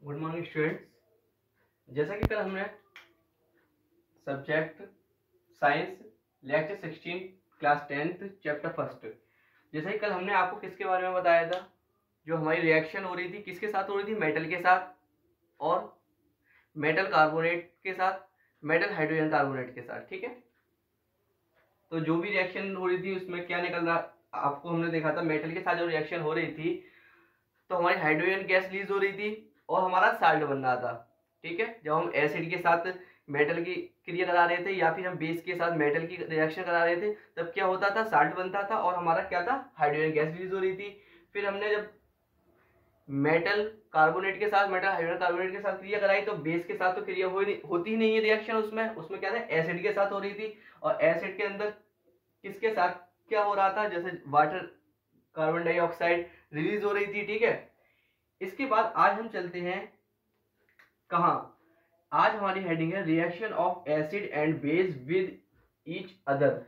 Good morning students. जैसा कि कल हमने subject science lecture 16 class 10th chapter first, जैसा कि कल हमने आपको किसके बारे में बताया था, जो हमारी रिएक्शन हो रही थी किसके साथ हो रही थी, मेटल के साथ और मेटल कार्बोनेट के साथ, मेटल हाइड्रोजन कार्बोनेट के साथ। ठीक है, तो जो भी रिएक्शन हो रही थी उसमें क्या निकल रहा आपको हमने देखा था। मेटल के साथ जो रिएक्शन हो रही थी तो हमारी हाइड्रोजन गैस रिलीज हो रही थी और हमारा साल्ट बन रहा था। ठीक है, जब हम एसिड के साथ मेटल की क्रिया करा रहे थे या फिर हम बेस के साथ मेटल की रिएक्शन करा रहे थे तब क्या होता था, साल्ट बनता था और हमारा क्या था, हाइड्रोजन गैस रिलीज हो रही थी। फिर हमने जब मेटल कार्बोनेट के साथ, मेटल हाइड्रोजन कार्बोनेट के साथ क्रिया कराई तो बेस के साथ तो क्रिया होती ही नहीं है रिएक्शन, उसमें क्या था, एसिड के साथ हो रही थी। और एसिड के अंदर किसके साथ क्या हो रहा था, जैसे वाटर, कार्बन डाइऑक्साइड रिलीज हो रही थी। ठीक है, इसके बाद आज हम चलते हैं कहां, आज हमारी हेडिंग है reaction of acid and base with each other.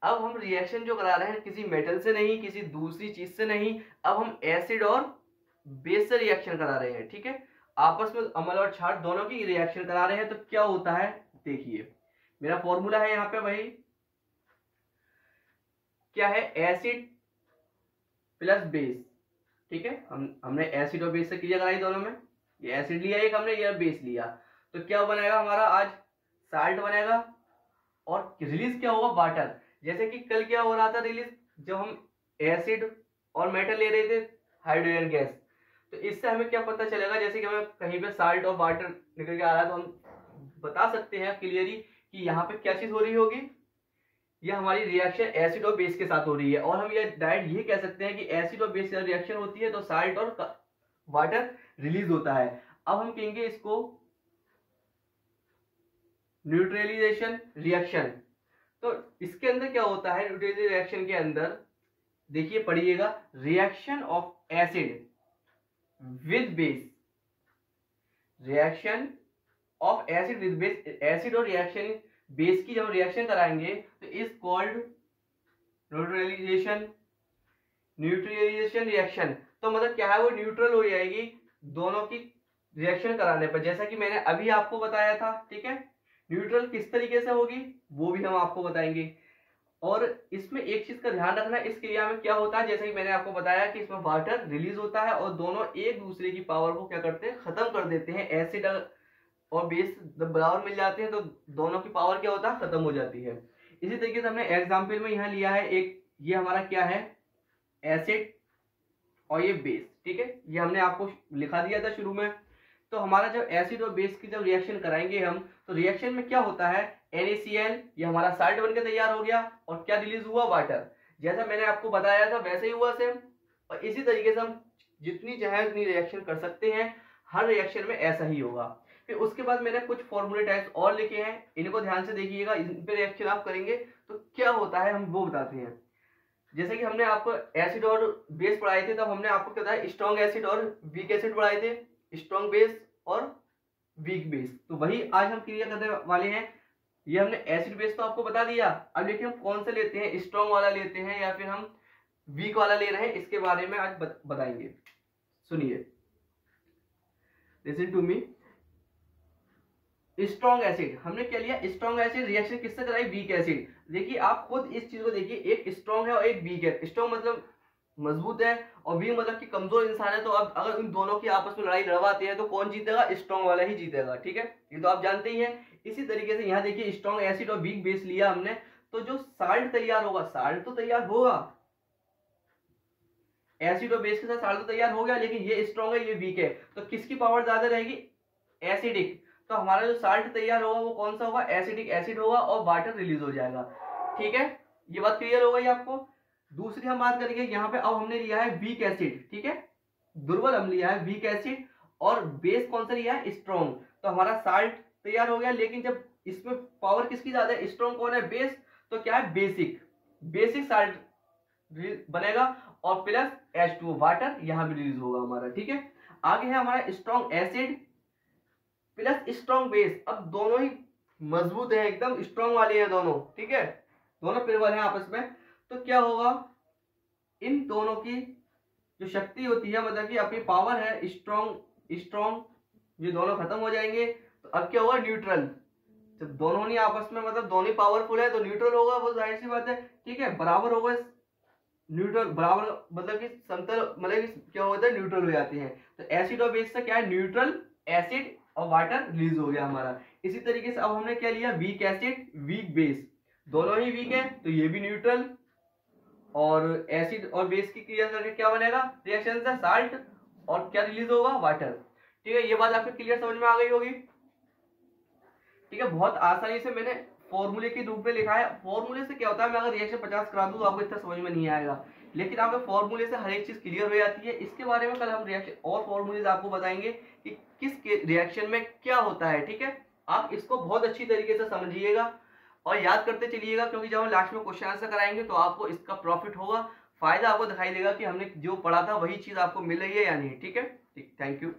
अब हम रिएक्शन जो करा रहे हैं किसी मेटल से नहीं, किसी दूसरी चीज से नहीं, अब हम एसिड और बेस से रिएक्शन करा रहे हैं। ठीक है, आपस में अम्ल और क्षार दोनों की रिएक्शन करा रहे हैं। तो क्या होता है, देखिए मेरा फॉर्मूला है यहाँ पे, वही क्या है, एसिड प्लस बेस। ठीक है, हमने एसिड और बेस से क्रिया कराई दोनों में, ये एसिड लिया एक हमने, ये बेस लिया, तो क्या बनेगा हमारा आज, साल्ट बनेगा। और रिलीज क्या होगा, वाटर। जैसे कि कल क्या हो रहा था रिलीज, जब हम एसिड और मेटल ले रहे थे, हाइड्रोजन गैस, तो इससे हमें क्या पता चलेगा, जैसे कि हमें कहीं पे साल्ट और वाटर निकल के आ रहा है तो हम बता सकते हैं क्लियरली कि यहाँ पे क्या चीज हो रही होगी, ये हमारी रिएक्शन एसिड और बेस के साथ हो रही है। और हम ये डायरेक्ट ये कह सकते हैं कि एसिड और बेस की रिएक्शन होती है तो साल्ट और वाटर रिलीज होता है। अब हम कहेंगे इसको न्यूट्रलाइजेशन रिएक्शन। तो इसके अंदर क्या होता है, न्यूट्रलाइजेशन रिएक्शन के अंदर देखिए पढ़िएगा, reaction of acid with base, reaction of acid with base, acid और रिएक्शन बेस की जब रिएक्शन कराएंगे तो is called neutralisation, neutralisation reaction. तो मतलब क्या है, वो न्यूट्रल हो जाएगी दोनों की रिएक्शन कराने पर, जैसा कि मैंने अभी आपको बताया था। ठीक है, न्यूट्रल किस तरीके से होगी वो भी हम आपको बताएंगे। और इसमें एक चीज का ध्यान रखना, इस क्रिया में क्या होता है, जैसे कि मैंने आपको बताया कि इसमें वाटर रिलीज होता है और दोनों एक दूसरे की पावर को क्या करते हैं, खत्म कर देते हैं। एसिड और बेस जब बराबर मिल जाते हैं तो दोनों की पावर क्या होता है, खत्म हो जाती है। इसी तरीके से हमने एग्जाम्पल में यहाँ लिया है एक, ये हमारा क्या है, एसिड और ये बेस। ठीक है, ये हमने आपको लिखा दिया था शुरू में। तो हमारा जब एसिड और बेस की जब रिएक्शन कराएंगे हम, तो रिएक्शन में क्या होता है, NaCl, ये हमारा साल्ट बनकर तैयार हो गया और क्या रिलीज हुआ, वाटर। जैसा मैंने आपको बताया था वैसे ही हुआ सेम। और इसी तरीके से हम जितनी चाहे उतनी रिएक्शन कर सकते हैं, हर रिएक्शन में ऐसा ही होगा। फिर उसके बाद मैंने कुछ फॉर्मूले टाइप्स और लिखे हैं, इनको ध्यान से देखिएगा, इन पे रिएक्शन आप करेंगे तो क्या होता है हम वो बताते हैं। जैसे कि हमने आपको एसिड और बेस पढ़ाए थे, तब हमने आपको क्या बताया, स्ट्रॉन्ग एसिड और वीक एसिड पढ़ाए थे, स्ट्रॉन्ग बेस और वीक बेस। तो वही आज हम क्रिया करने वाले हैं। ये हमने एसिड बेस तो आपको बता दिया, अब देखिए हम कौन से लेते हैं, स्ट्रॉन्ग वाला लेते हैं या फिर हम वीक वाला ले रहे हैं, इसके बारे में आज बताएंगे। सुनिए, listen to me. Strong acid हमने क्या लिया, स्ट्रॉन्ग एसिड रिएक्शन किससे कराई, वीक एसिड। देखिए आप खुद इस चीज को देखिए, एक स्ट्रॉन्ग है और एक वीक है। स्ट्रॉन्ग मतलब मजबूत है और वीक मतलब कि कमजोर इंसान है। तो अब अगर इन दोनों की आपस में लड़ाई लड़वाते हैं तो कौन जीतेगा, स्ट्रॉन्ग वाला ही जीतेगा। ठीक है, ये तो आप जानते ही हैं। इसी तरीके से यहाँ देखिए, स्ट्रॉन्ग एसिड और वीक बेस लिया हमने, तो जो साल्ट तैयार होगा, साल्ट तो तैयार होगा, एसिड और बेस के साथ साल्ट तो तैयार हो गया, लेकिन ये स्ट्रॉन्ग है ये वीक है, तो किसकी पावर ज्यादा रहेगी, एसिडिक। तो हमारा जो साल्ट तैयार होगा वो कौन सा होगा, एसिडिक एसिड होगा और वाटर रिलीज हो जाएगा। ठीक है, ये बात क्लियर हो गई आपको। दूसरी हम बात करेंगे यहाँ पे, अब हमने लिया है वीक एसिड। ठीक है, दुर्बल हम लिया है वीक एसिड और बेस कौन सा लिया है, स्ट्रॉन्ग। तो हमारा साल्ट तैयार हो गया, लेकिन जब इसमें पावर किसकी ज्यादा है, स्ट्रॉन्ग कौन है, बेस, तो क्या है, बेसिक, बेसिक साल्ट बनेगा और प्लस H2O वाटर यहां भी रिलीज होगा हमारा। ठीक है, आगे है हमारा strong acid plus strong base. अब दोनों ही मजबूत है, एकदम स्ट्रॉन्ग वाले हैं दोनों। ठीक है, दोनों प्रबल हैं आपस में। तो क्या होगा, इन दोनों की जो शक्ति होती है, मतलब कि अपनी पावर है, स्ट्रॉन्ग ये दोनों खत्म हो जाएंगे तो अब क्या होगा, न्यूट्रल। जब दोनों नहीं आपस में मतलब दोनों ही पावरफुल है तो न्यूट्रल होगा, वो जाहिर सी बात है, ठीक है, बराबर होगा। न्यूट्रल बराबर मतलब कि समतल, मतलब कि क्या होता है, न्यूट्रल हो जाते हैं। तो एसिड और बेस से क्या है, न्यूट्रल एसिड और वाटर रिलीज हो गया हमारा। इसी तरीके से अब हमने क्या लिया, वीक एसिड वीक बेस, दोनों ही वीक है तो ये भी न्यूट्रल, और एसिड और बेस की क्रिया करके क्या बनेगा, रिएक्शन से साल्ट, और क्या रिलीज होगा, वाटर। ठीक है, ये बात आपको क्लियर समझ में आ गई होगी। ठीक है, बहुत आसानी से मैंने फॉर्मूले के रूप में लिखा है। फॉर्मूले से क्या होता है, मैं अगर रिएक्शन 50 करा दूं तो आपको इतना समझ में नहीं आएगा, लेकिन आपके फॉर्मूले से हर एक चीज क्लियर हो जाती है। इसके बारे में कल हम रिएक्शन और फॉर्मूले आपको बताएंगे कि किस रिएक्शन में क्या होता है। ठीक है, आप इसको बहुत अच्छी तरीके से समझिएगा और याद करते चलिएगा, क्योंकि जब हम लास्ट में क्वेश्चन आंसर कराएंगे तो आपको इसका प्रॉफिट होगा, फायदा आपको दिखाई देगा कि हमने जो पढ़ा था वही चीज आपको मिल रही है या नहीं। ठीक है, ठीक, थैंक यू।